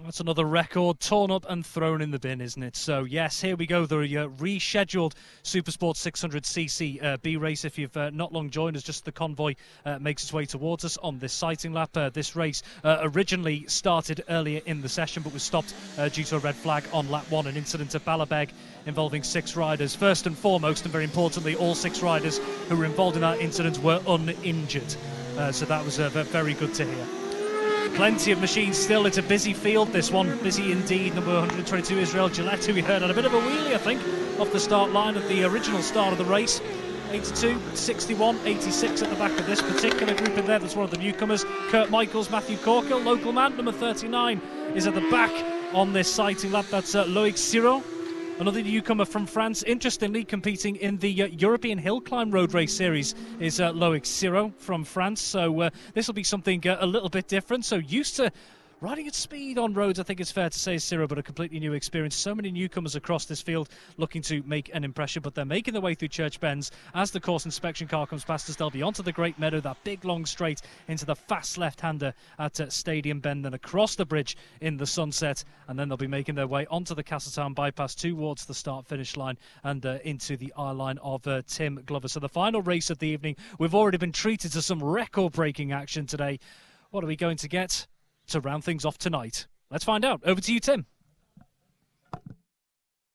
That's another record torn up and thrown in the bin, isn't it? So, yes, here we go. The rescheduled Supersport 600cc B race. If you've not long joined us, just the convoy makes its way towards us on this sighting lap. This race originally started earlier in the session, but was stopped due to a red flag on lap 1, an incident at Ballabeg involving 6 riders. First and foremost, and very importantly, all 6 riders who were involved in that incident were uninjured. So that was very good to hear. Plenty of machines still. It's a busy field, this one. Busy indeed. Number 122, Israel Gillette, who we heard had a bit of a wheelie, I think, off the start line at the original start of the race. 82, 61, 86 at the back of this particular group in there. That's one of the newcomers. Kurt Michaels, Matthew Corkill, local man. Number 39 is at the back on this sighting lap. That's Loic Siro. Another newcomer from France, interestingly competing in the European Hill Climb Road Race Series, is Loic Siro from France. So this will be something a little bit different. So used to riding at speed on roads, I think it's fair to say, Siro, but a completely new experience. So many newcomers across this field looking to make an impression, but they're making their way through Church Bends as the course inspection car comes past us. They'll be onto the Great Meadow, that big long straight into the fast left-hander at Stadium Bend, then across the bridge in the sunset, and then they'll be making their way onto the Castletown bypass towards the start-finish line and into the eye line of Tim Glover. So the final race of the evening, we've already been treated to some record-breaking action today. What are we going to get to round things off tonight? Let's find out. Over to you, Tim.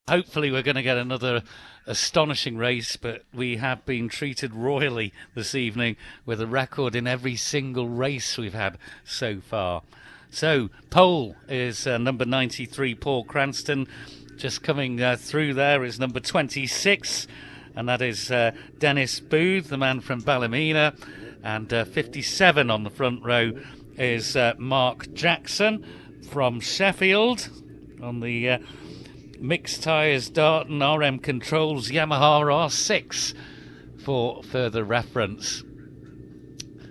Hopefully we're going to get another astonishing race, but we have been treated royally this evening with a record in every single race we've had so far. So, pole is number 93, Paul Cranston. Just coming through there is number 26, and that is Dennis Booth, the man from Ballymena, and 57 on the front row is Mark Jackson from Sheffield on the mixed tyres Darton RM Controls Yamaha R6 for further reference.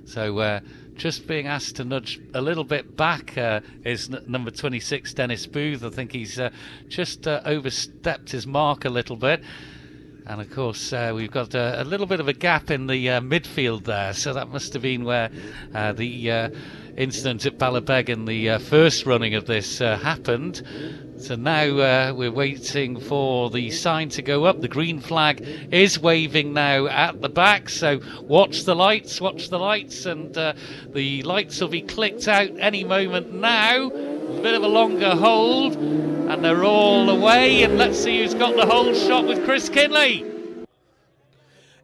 So just being asked to nudge a little bit back is number 26 Dennis Booth. I think he's just overstepped his mark a little bit. And of course we've got a little bit of a gap in the midfield there, so that must have been where the incident at Ballabeg in the first running of this happened. So now we're waiting for the sign to go up. The green flag is waving now at the back, so watch the lights, and the lights will be clicked out any moment now. A bit of a longer hold, and they're all away, and let's see who's got the hold shot with Chris Kinley.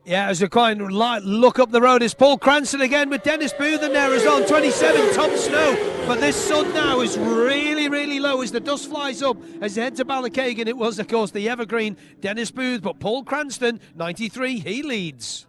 Yeah, as a kind of look up the road, it's Paul Cranston again with Dennis Booth in there as well. 27, Tom Snow. But this sun now is really, really low as the dust flies up as they head to Ballackagan. It was, of course, the evergreen Dennis Booth, but Paul Cranston, 93, he leads.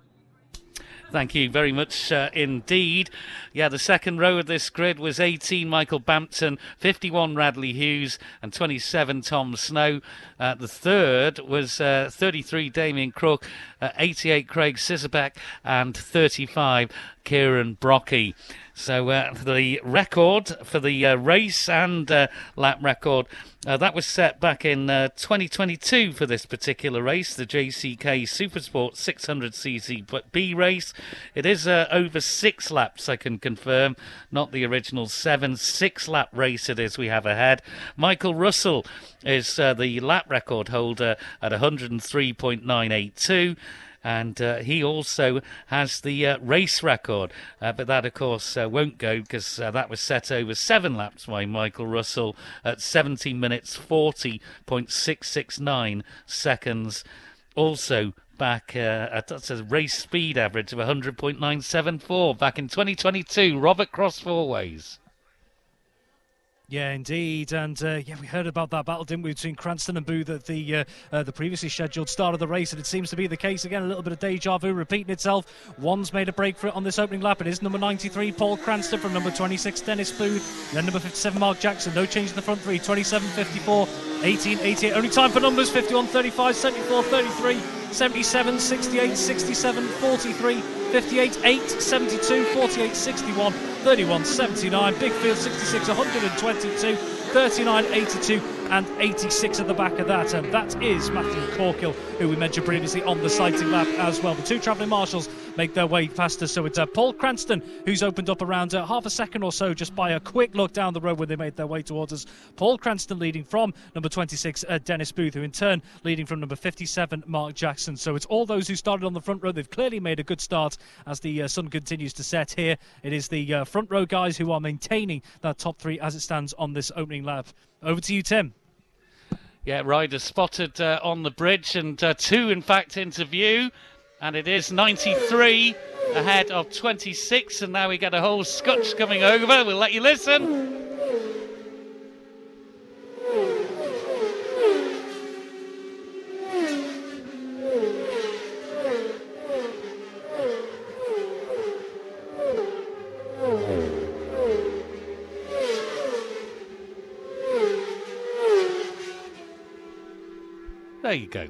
Thank you very much indeed. Yeah, the second row of this grid was 18 Michael Bampton, 51 Radley Hughes and 27 Tom Snow. The third was 33 Damien Crook, 88 Craig Sisserbeck and 35 Kieran Brocky. So the record for the race and lap record, that was set back in 2022 for this particular race, the JCK Supersport 600cc B race. It is over 6 laps, I can confirm, not the original 7. 6-lap race it is we have ahead. Michael Russell is the lap record holder at 103.982. And he also has the race record. But that, of course, won't go because that was set over 7 laps by Michael Russell at 17 minutes 40.669 seconds. Also back at that's a race speed average of 100.974 back in 2022. Robert Cross Fourways. Yeah, indeed, and we heard about that battle, didn't we, between Cranston and Booth at the previously scheduled start of the race, and it seems to be the case again. A little bit of deja vu repeating itself. One's made a break for it on this opening lap. It is number 93, Paul Cranston, from number 26, Dennis Booth, then number 57, Mark Jackson. No change in the front three. 27, 54, 18, 88. Only time for numbers: 51, 35, 74, 33, 77, 68, 67, 43, 58, 8, 72, 48, 61, 31, 79, big field 66, 122, 39, 82 and 86 at the back of that, and that is Matthew Corkill, who we mentioned previously on the sighting lap as well. The two travelling marshals make their way faster. So it's Paul Cranston who's opened up around half a second or so just by a quick look down the road when they made their way towards us. Paul Cranston leading from number 26, Dennis Booth, who in turn leading from number 57, Mark Jackson. So it's all those who started on the front row. They've clearly made a good start as the sun continues to set here. It is the front row guys who are maintaining that top three as it stands on this opening lap. Over to you, Tim. Yeah, riders spotted on the bridge, and two, in fact, into view. And it is 93 ahead of 26, and now we get a whole scotch coming over. We'll let you listen. There you go.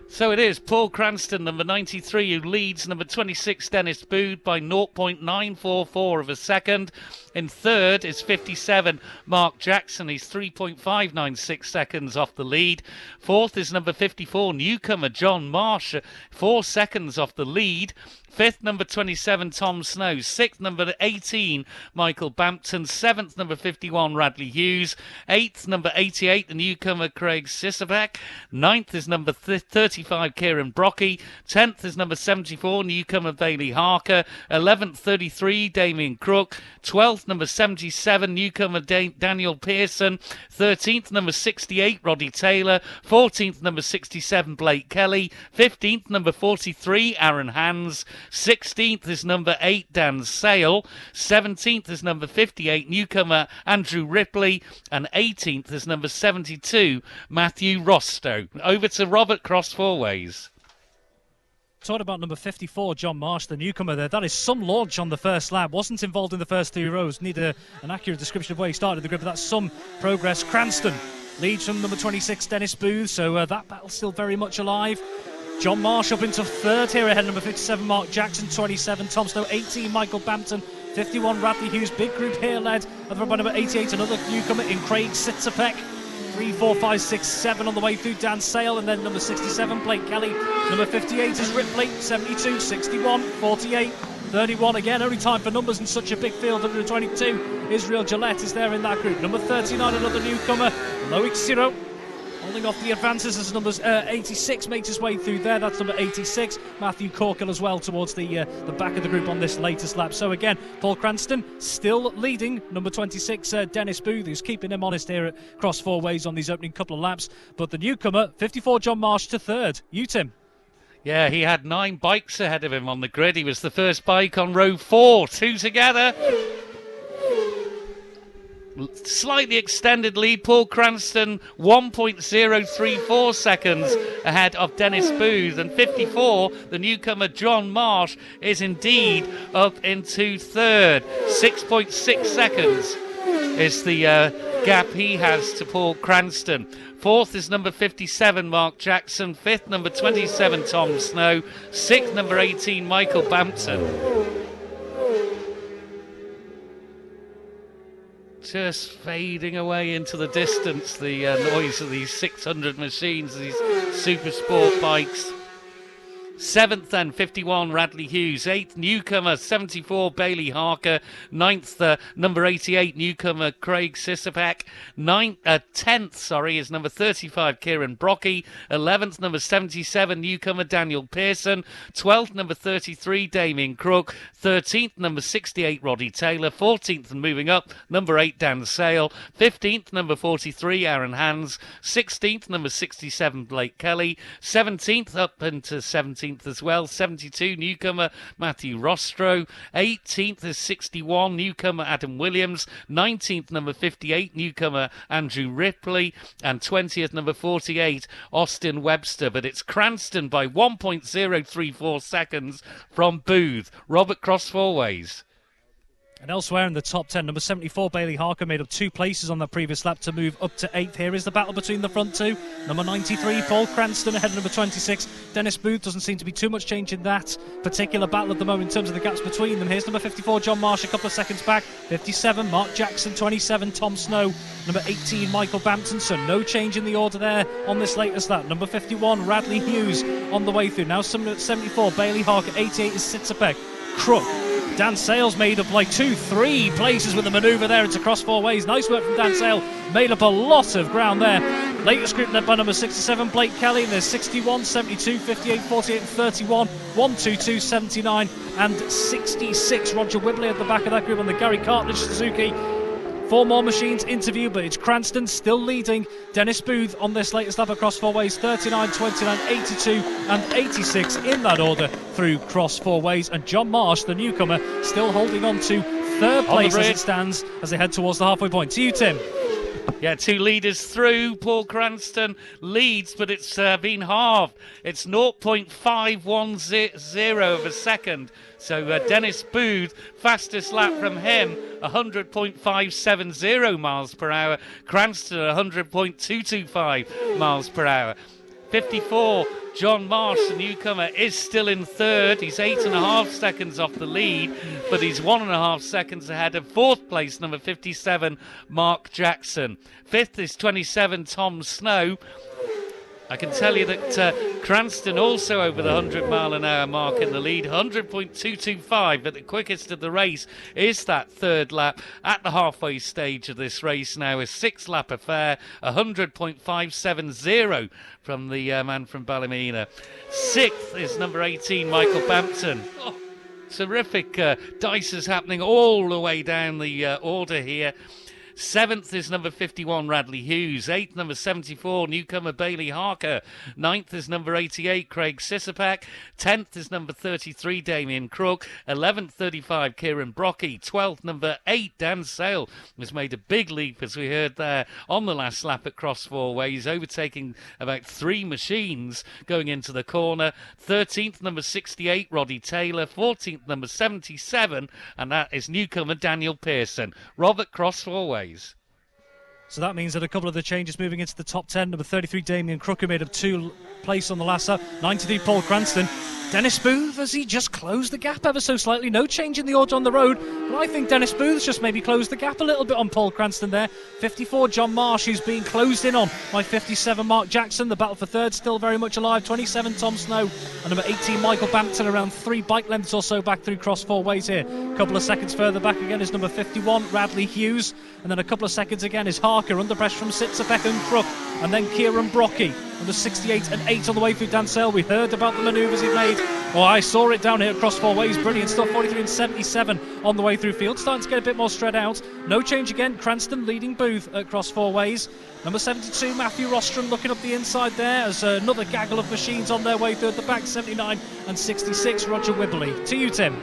So it is Paul Cranston, number 93, who leads number 26, Dennis Booth, by 0.944 of a second. In third is 57, Mark Jackson. He's 3.596 seconds off the lead. Fourth is number 54, newcomer John Marsh, 4 seconds off the lead. Fifth, number 27, Tom Snow. Sixth, number 18, Michael Bampton. Seventh, number 51, Radley Hughes. Eighth, number 88, the newcomer Craig Sissebeck. Ninth is number 35, Kieran Brocky. 10th is number 74, newcomer Bailey Harker. 11th, 33, Damien Crook. 12th, number 77, newcomer Daniel Pearson. 13th, number 68, Roddy Taylor. 14th, number 67, Blake Kelly. 15th, number 43, Aaron Hands. 16th is number 8, Dan Sale. 17th is number 58, newcomer Andrew Ripley. And 18th is number 72, Matthew Rostow. Over to Robert Cross Fourways. Talking about number 54, John Marsh, the newcomer there. That is some launch on the first lap. Wasn't involved in the first 3 rows. Need an accurate description of where he started the grid, but that's some progress. Cranston leads from number 26, Dennis Booth. So that battle's still very much alive. John Marsh up into third here ahead of number 57, Mark Jackson. 27, Tom Snow. 18, Michael Bampton. 51, Radley Hughes. Big group here led by number 88, another newcomer in Craig Sitzapek. 3, 4, 5, 6, 7 on the way through, Dan Sale, and then number 67, Blake Kelly. Number 58 is Ripley. 72, 61, 48, 31. Again, only time for numbers in such a big field. 122, Israel Gillette is there in that group. Number 39, another newcomer, Loic Siro. Holding off the advances as numbers 86 makes his way through there. That's number 86, Matthew Corkill as well towards the back of the group on this latest lap. So again, Paul Cranston still leading number 26, Dennis Booth, who's keeping him honest here at Cross Fourways on these opening couple of laps. But the newcomer, 54, John Marsh, to third. You, Tim? Yeah, he had 9 bikes ahead of him on the grid. He was the first bike on row 4. 2 together. Slightly extended lead. Paul Cranston 1.034 seconds ahead of Dennis Booth, and 54, the newcomer John Marsh, is indeed up into third. 6.6 seconds is the gap he has to Paul Cranston. Fourth is number 57, Mark Jackson. Fifth, number 27, Tom Snow. Sixth, number 18, Michael Bampton. Just fading away into the distance, the noise of these 600 machines, these super sport bikes. 7th then, 51, Radley Hughes. 8th, newcomer, 74, Bailey Harker. 9th, number 88, newcomer, Craig Sissebeck. 10th, is number 35, Kieran Brocky. 11th, number 77, newcomer, Daniel Pearson. 12th, number 33, Damien Crook. 13th, number 68, Roddy Taylor. 14th, and moving up, number 8, Dan Sale. 15th, number 43, Aaron Hands. 16th, number 67, Blake Kelly. 17th, up into 17th as well, 72, newcomer Matthew Rostro. 18th is 61, newcomer Adam Williams. 19th, number 58, newcomer Andrew Ripley. And 20th, number 48, Austin Webster. But it's Cranston by 1.034 seconds from Booth. Robert Cross Fourways. And elsewhere in the top 10, number 74, Bailey Harker, made up 2 places on that previous lap to move up to 8th. Here is the battle between the front 2. Number 93, Paul Cranston, ahead of number 26. Dennis Booth. Doesn't seem to be too much change in that particular battle at the moment in terms of the gaps between them. Here's number 54, John Marsh, a couple of seconds back. 57, Mark Jackson. 27, Tom Snow. Number 18, Michael Bampton. So no change in the order there on this latest lap. Number 51, Radley Hughes on the way through. Now 74, Bailey Harker. 88 is Sitzapek. Crook. Dan Sales made up like 2-3 places with the manoeuvre there. It's across 4 ways. Nice work from Dan Sale. Made up a lot of ground there. Latest group led by number 67, Blake Kelly. And there's 61, 72, 58, 48, and 31. 122, 79, and 66. Roger Whibley at the back of that group on the Gary Cartledge Suzuki. 4 more machines interview, but it's Cranston still leading Dennis Booth on this latest lap across 4 ways. 39, 29, 82 and 86 in that order through cross 4 ways. And John Marsh, the newcomer, still holding on to 3rd place as it stands as they head towards the halfway point. To you, Tim. Yeah, 2 leaders through. Paul Cranston leads, but it's been halved. It's 0.510 of a second. So Dennis Booth, fastest lap from him, 100.570 miles per hour. Cranston, 100.225 miles per hour. 54, John Marsh, the newcomer, is still in 3rd. He's 8.5 seconds off the lead, but he's 1.5 seconds ahead of 4th place, number 57, Mark Jackson. 5th is 27, Tom Snow. I can tell you that Cranston also over the 100-mile-an-hour mark in the lead, 100.225, but the quickest of the race is that 3rd lap at the halfway stage of this race now, a 6-lap affair, 100.570 from the man from Ballymena. 6th is number 18, Michael Bampton. Oh, terrific dices happening all the way down the order here. 7th is number 51, Radley Hughes. 8th, number 74, newcomer Bailey Harker. 9th is number 88, Craig Sisapak. 10th is number 33, Damien Crook. 11th, 35, Kieran Brocky. 12th, number 8, Dan Sale, has made a big leap, as we heard there, on the last lap at Cross 4 Ways, overtaking about 3 machines going into the corner. 13th, number 68, Roddy Taylor. 14th, number 77, and that is newcomer Daniel Pearson. Robert, Cross 4 Ways. So that means that a couple of the changes moving into the top 10. Number 33, Damien Crooker, made up 2 place on the last lap. 93, Paul Cranston. Dennis Booth, has he just closed the gap ever so slightly? No change in the order on the road, but I think Dennis Booth's just maybe closed the gap a little bit on Paul Cranston there. 54, John Marsh, who's being closed in on by 57, Mark Jackson. The battle for 3rd still very much alive. 27, Tom Snow. And number 18, Michael Bampton, around 3 bike lengths or so back through cross 4 ways here. A couple of seconds further back again is number 51, Radley Hughes. And then a couple of seconds again is Harker, under pressure from Sitzapek and Crook. And then Kieran Brocky, under 68 and 8 on the way through Dan Sale. We heard about the manoeuvres he made. Oh, I saw it down here across 4 ways. Brilliant stuff. 43 and 77 on the way through field. Starting to get a bit more spread out. No change again. Cranston leading Booth across 4 ways. Number 72, Matthew Rostrom, looking up the inside there as another gaggle of machines on their way through at the back. 79 and 66, Roger Whibley. To you, Tim.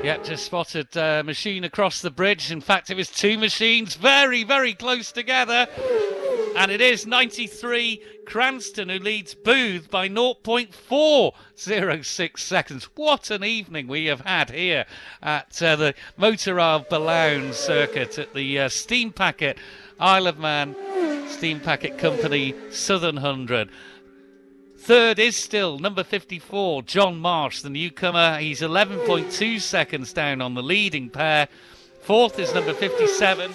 Yep, just spotted a machine across the bridge. In fact, it was 2 machines very, very close together. And it is 93 Cranston who leads Booth by 0.406 seconds. What an evening we have had here at the Motorrad Balown circuit at the Steam Packet Isle of Man Steam Packet Company Southern 100. 3rd is still number 54, John Marsh, the newcomer. He's 11.2 seconds down on the leading pair. 4th is number 57.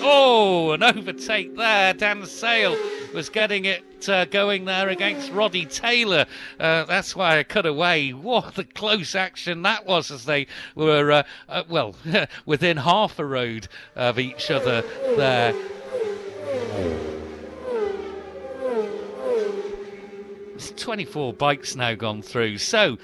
Oh, an overtake there. Dan Sale was getting it going there against Roddy Taylor. That's why I cut away. What a close action that was as they were, within half a road of each other there. It's 24 bikes now gone through. So,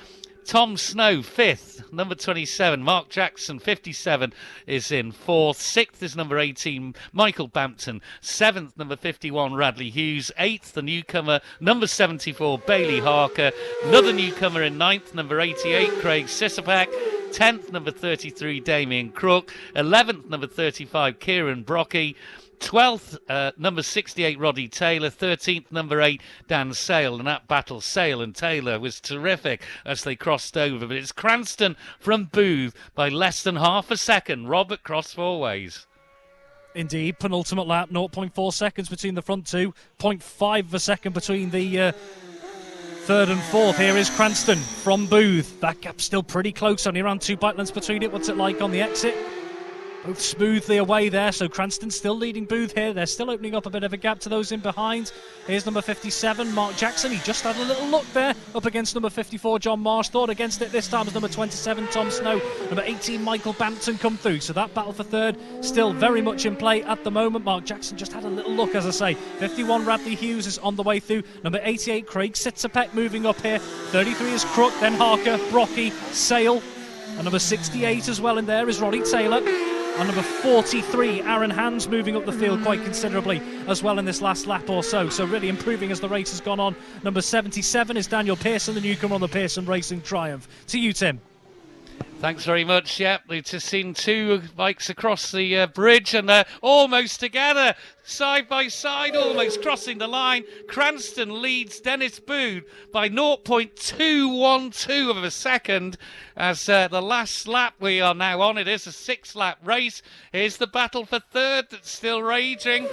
Tom Snow, 5th, number 27. Mark Jackson, 57, is in 4th. 6th is number 18, Michael Bampton. 7th, number 51, Radley Hughes. 8th, the newcomer, number 74, Bailey Harker. Another newcomer in 9th, number 88, Craig Sisapak. 10th, number 33, Damien Crook. 11th, number 35, Kieran Brocky. 12th, number 68, Roddy Taylor. 13th, number 8, Dan Sale. And that battle, Sale and Taylor, was terrific as they crossed over. But it's Cranston from Booth by less than half a second. Robert Cross four ways. Indeed, penultimate lap, 0.4 seconds between the front two, 0.5 of a second between the third and fourth. Here is Cranston from Booth. That gap's still pretty close, only around 2 bike lengths between it. What's it like on the exit? Both smoothly away there, so Cranston still leading Booth here. They're still opening up a bit of a gap to those in behind. Here's number 57, Mark Jackson. He just had a little look there up against number 54, John Marsh. Thought against it this time as number 27, Tom Snow. Number 18, Michael Bampton come through. So that battle for third still very much in play at the moment. Mark Jackson just had a little look, as I say. 51, Radley Hughes is on the way through. Number 88, Craig Sitzapek moving up here. 33 is Crook, then Harker, Brocky, Sale. And number 68 as well in there is Roddy Taylor. And number 43, Aaron Hands, moving up the field quite considerably as well in this last lap or so. So really improving as the race has gone on. Number 77 is Daniel Pearson, the newcomer on the Pearson Racing Triumph. To you, Tim. Thanks very much. Yep, we've just seen two bikes across the bridge and they're almost together, side by side, almost crossing the line. Cranston leads Dennis Booth by 0.212 of a second as the last lap we are now on. It is a 6-lap race. Here's the battle for third that's still raging.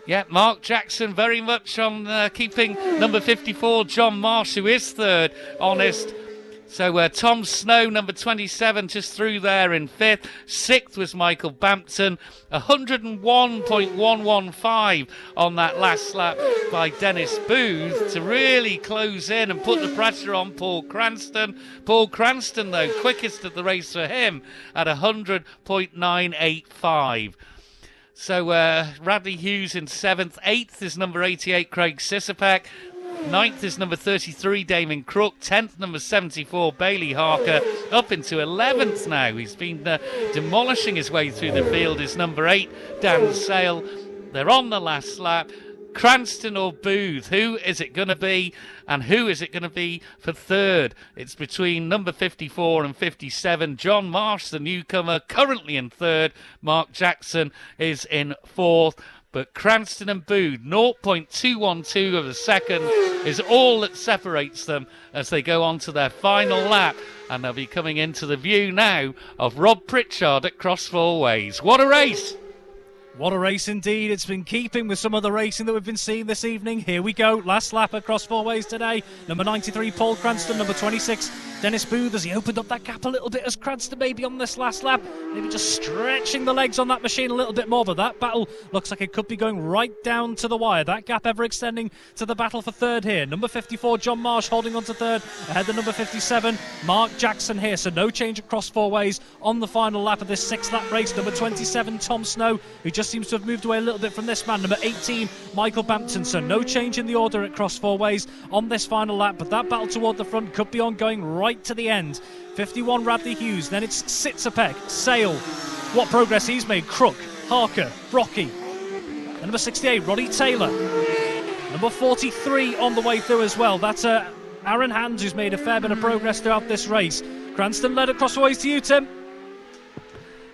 Yeah, Mark Jackson very much on keeping number 54, John Marsh, who is third, honest. So Tom Snow, number 27, just through there in fifth. Sixth was Michael Bampton. 101.115 on that last lap by Dennis Booth to really close in and put the pressure on Paul Cranston. Paul Cranston, though, quickest of the race for him at 100.985. So Radley Hughes in seventh. Eighth is number 88, Craig Sitzapek. Ninth is number 33, Damon Crook. 10th, number 74, Bailey Harker. Up into 11th now. He's been demolishing his way through the field. Is number 8, Dan Sale. They're on the last lap. Cranston or Booth, who is it going to be? And who is it going to be for third? It's between number 54 and 57. John Marsh, the newcomer, currently in third. Mark Jackson is in fourth. But Cranston and Booth, 0.212 of a second is all that separates them as they go on to their final lap. And they'll be coming into the view now of Rob Pritchard at Cross Four Ways. What a race! What a race indeed. It's been keeping with some of the racing that we've been seeing this evening. Here we go. Last lap across Four Ways today. Number 93, Paul Cranston. Number 26, Dennis Booth, as he opened up that gap a little bit as Cranston maybe on this last lap. Maybe just stretching the legs on that machine a little bit more. But that battle looks like it could be going right down to the wire. That gap ever extending to the battle for third here. Number 54, John Marsh holding on to third. Ahead of number 57, Mark Jackson here. So no change across Four Ways on the final lap of this 6th lap race. Number 27, Tom Snow, who just seems to have moved away a little bit from this man. Number 18, Michael Bampton. So no change in the order at Cross Four Ways on this final lap, but that battle toward the front could be on going right to the end. 51, Radley Hughes. Then it's Sitzapek, Sale. What progress he's made. Crook, Harker, Brocky. And number 68, Roddy Taylor. Number 43 on the way through as well. That's Aaron Hands, who's made a fair bit of progress throughout this race. Cranston led at Cross Four Ways. To you, Tim.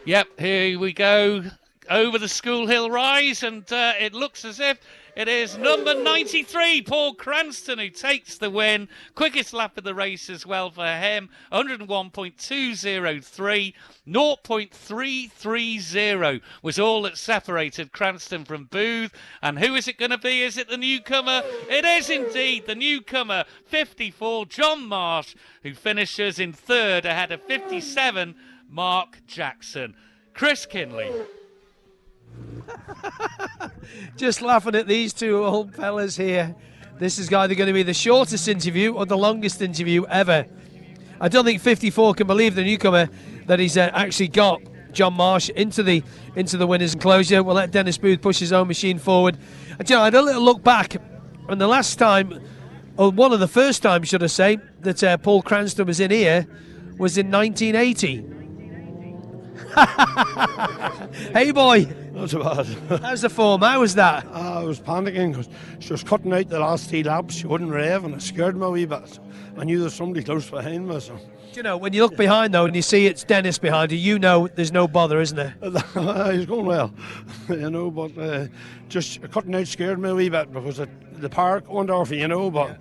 Yep, here we go. Over the School Hill Rise, and it looks as if it is number 93, Paul Cranston, who takes the win. Quickest lap of the race as well for him, 101.203. 0.330 was all that separated Cranston from Booth. And who is it going to be? Is it the newcomer? It is indeed the newcomer, 54, John Marsh, who finishes in third ahead of 57, Mark Jackson. Chris Kinley. Just laughing at these two old fellas here. This is either going to be the shortest interview or the longest interview ever. I don't think 54 can believe the newcomer that he's actually got John Marsh into the winners' enclosure. We'll let Dennis Booth push his own machine forward. And, you know, I had a little look back, and the last time, or one of the first times, should I say, that Paul Cranston was in here was in 1980. Hey boy, Not so bad. How's the form? How was that? I was panicking because she was cutting out the last 3 laps. She wouldn't rev, and it scared me a wee bit. I knew there was somebody close behind me. So. You know, when you look behind though and you see it's Dennis behind you, you know there's no bother, isn't there? He's going well, you know, but just cutting out scared me a wee bit because the park went off, you know, but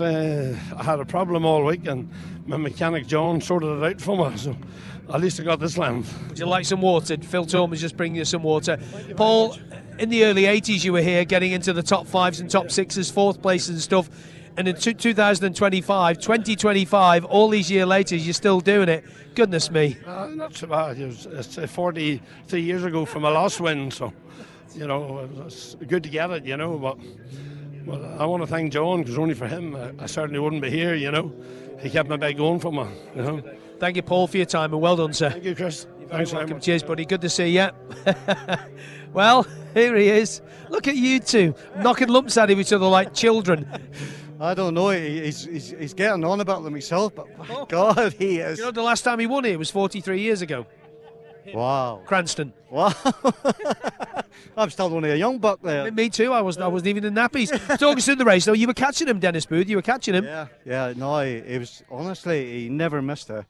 I had a problem all week and my mechanic John sorted it out for me, so at least I got this length. Would you like some water? Phil Torm is just bringing you some water. Paul, in the early 80s you were here getting into the top 5s and top 6s, 4th place and stuff. And in 2025, all these years later, you're still doing it. Goodness me. Not so bad. It's 43 years ago from my last win, so, you know, it's good to get it, you know. But I want to thank John, because only for him, I certainly wouldn't be here, you know. He kept my bag going for me, you know. Thank you, Paul, for your time, and well done, sir. Thank you, Chris. Thanks very much. Cheers, buddy. Good to see you. Well, here he is. Look at you two, knocking lumps out of each other like children. I don't know, he's getting on about them himself, but my God, he is. You know, the last time he won it was 43 years ago. Wow. Cranston. Wow. I'm still only a young buck there. Me too, I wasn't even in nappies. Talking through the race, though, you were catching him, Dennis Booth, you were catching him. Yeah, no, he was, honestly, he never missed an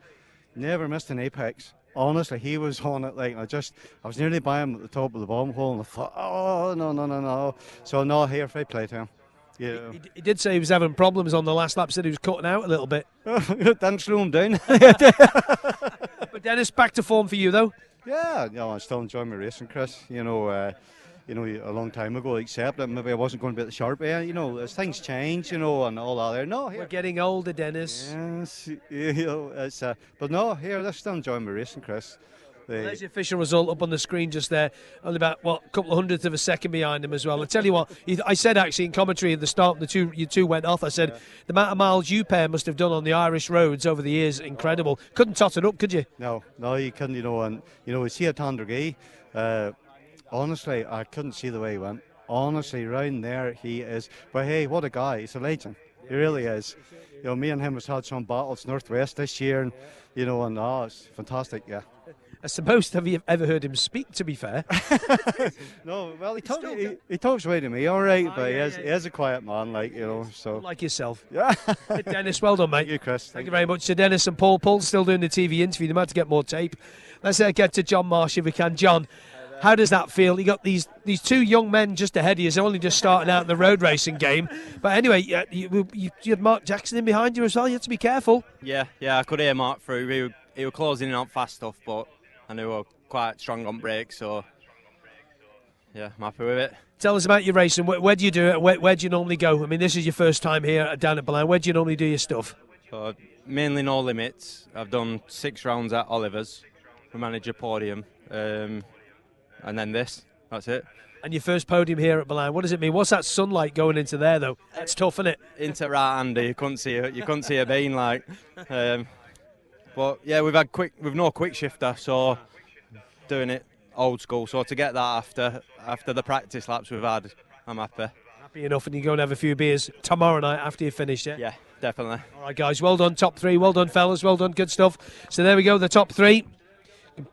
apex. Honestly, he was on it like I was nearly by him at the top of the bomb hole, and I thought, oh, no. So, no, here, fair play to him. Yeah. He did say he was having problems on the last lap, said he was cutting out a little bit. Didn't slow him down. But Dennis, back to form for you though? Yeah, I'm still enjoying my racing, Chris. You know, a long time ago, except that maybe I wasn't going to be at the sharp end. You know, as things change, you know, and all that there. No, here. We're getting older, Dennis. Yes, you know, it's but no, here, I'm still enjoying my racing, Chris. There's the official result up on the screen just there. Only about, a couple of hundredths of a second behind him as well. I tell you what, I said actually in commentary at the start, you two went off. I said, the amount of miles you pair must have done on the Irish roads over the years, incredible. Couldn't tot it up, could you? No, you couldn't, you know. And, you know, we see at Tandragee, honestly, I couldn't see the way he went. Honestly, round there, he is. But hey, what a guy. He's a legend. He really is. You know, me and him has had some battles Northwest this year, and, you know, and it's fantastic, yeah. I suppose, have you ever heard him speak, to be fair? No, well, he talks way to me, all right, but he is a quiet man, like, you know, so. Like yourself. Yeah. Dennis, well done, mate. Thank you, Chris. Thank you very much to Dennis and Paul. Paul's still doing the TV interview. They might have to get more tape. Let's get to John Marsh if we can. John, how does that feel? You got these two young men just ahead of you, only just starting out in the road racing game. But anyway, you had Mark Jackson in behind you as well. You had to be careful. Yeah, I could hear Mark through. He was closing in on fast stuff, but I knew we were quite strong on brakes, so yeah, I'm happy with it. Tell us about your racing. Where do you do it? Where do you normally go? I mean, this is your first time here down at Belen. Where do you normally do your stuff? So, mainly no limits. I've done 6 rounds at Oliver's, we manage a podium, and then that's it. And your first podium here at Belen. What does it mean? What's that sunlight going into there, though? That's tough, isn't it? Into right-hander, you couldn't see a bean, like. But yeah, we've no quick shifter, so doing it old school. So to get that after the practice laps we've had, I'm happy. Happy enough, and you go and have a few beers tomorrow night after you finish, yeah? Yeah, definitely. All right, guys, well done, top 3. Well done, fellas. Well done, good stuff. So there we go, the top 3.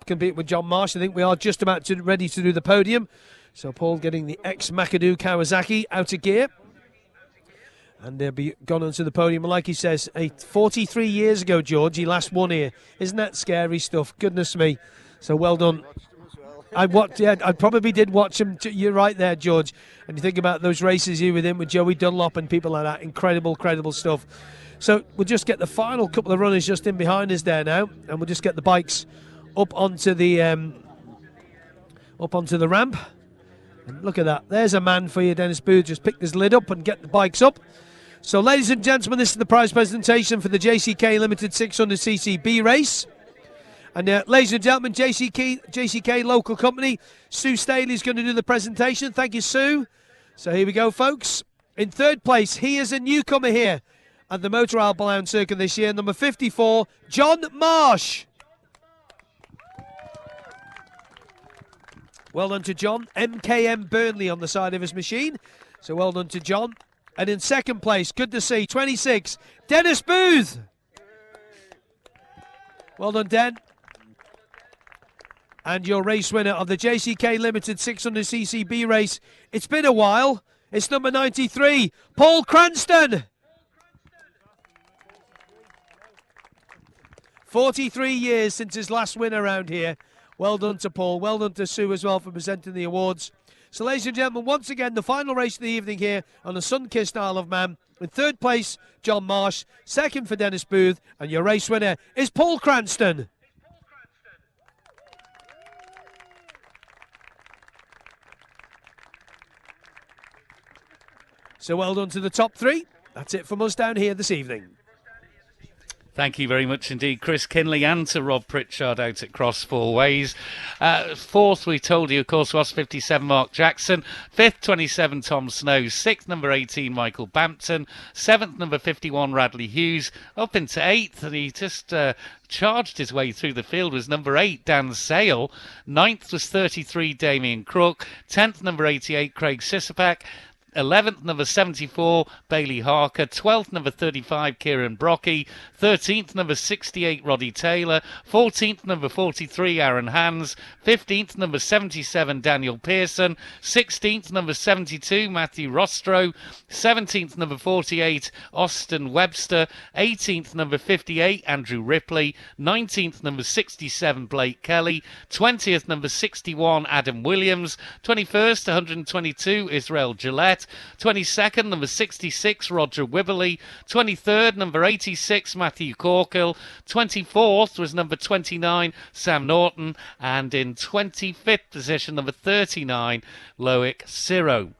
Compete with John Marsh. I think we are just about ready to do the podium. So Paul getting the ex-McAdoo Kawasaki out of gear. And they'll be gone onto the podium. And like he says, 43 years ago, George, he last won here. Isn't that scary stuff? Goodness me. So well done. I probably did watch him. You're right there, George. And you think about those races you were in with Joey Dunlop and people like that. Incredible stuff. So we'll just get the final couple of runners just in behind us there now. And we'll just get the bikes up onto the ramp. And look at that. There's a man for you, Dennis Booth. Just pick this lid up and get the bikes up. So, ladies and gentlemen, this is the prize presentation for the JCK Limited 600cc B race. And ladies and gentlemen, JCK local company, Sue Staley is going to do the presentation. Thank you, Sue. So here we go, folks. In third place, he is a newcomer here at the Motor Isle Balown Circuit this year, number 54, John Marsh. Well done to John. MKM Burnley on the side of his machine. So well done to John. And in second place, good to see, 26, Dennis Booth. Well done, Den. And your race winner of the JCK Limited 600cc B race. It's been a while. It's number 93, Paul Cranston. 43 years since his last win around here. Well done to Paul. Well done to Sue as well for presenting the awards. So, ladies and gentlemen, once again, the final race of the evening here on the sun-kissed Isle of Man. In third place, John Marsh. Second for Dennis Booth. And your race winner is Paul Cranston. So well done to the top three. That's it from us down here this evening. Thank you very much indeed, Chris Kinley, and to Rob Pritchard out at Cross Four Ways. Fourth, we told you, of course, was 57 Mark Jackson. Fifth, 27 Tom Snow. Sixth, number 18 Michael Bampton. Seventh, number 51 Radley Hughes. Up into eighth, and he just charged his way through the field, was number 8 Dan Sale. Ninth was 33 Damien Crook. 10th, number 88 Craig Sisapak. 11th, number 74, Bailey Harker. 12th, number 35, Kieran Brocky. 13th, number 68, Roddy Taylor. 14th, number 43, Aaron Hans. 15th, number 77, Daniel Pearson. 16th, number 72, Matthew Rostro. 17th, number 48, Austin Webster. 18th, number 58, Andrew Ripley. 19th, number 67, Blake Kelly. 20th, number 61, Adam Williams. 21st, 122, Israel Gillette. 22nd, number 66, Roger Wibberley. 23rd, number 86, Matthew Corkill. 24th was number 29, Sam Norton. And in 25th position, number 39, Loic Ciro.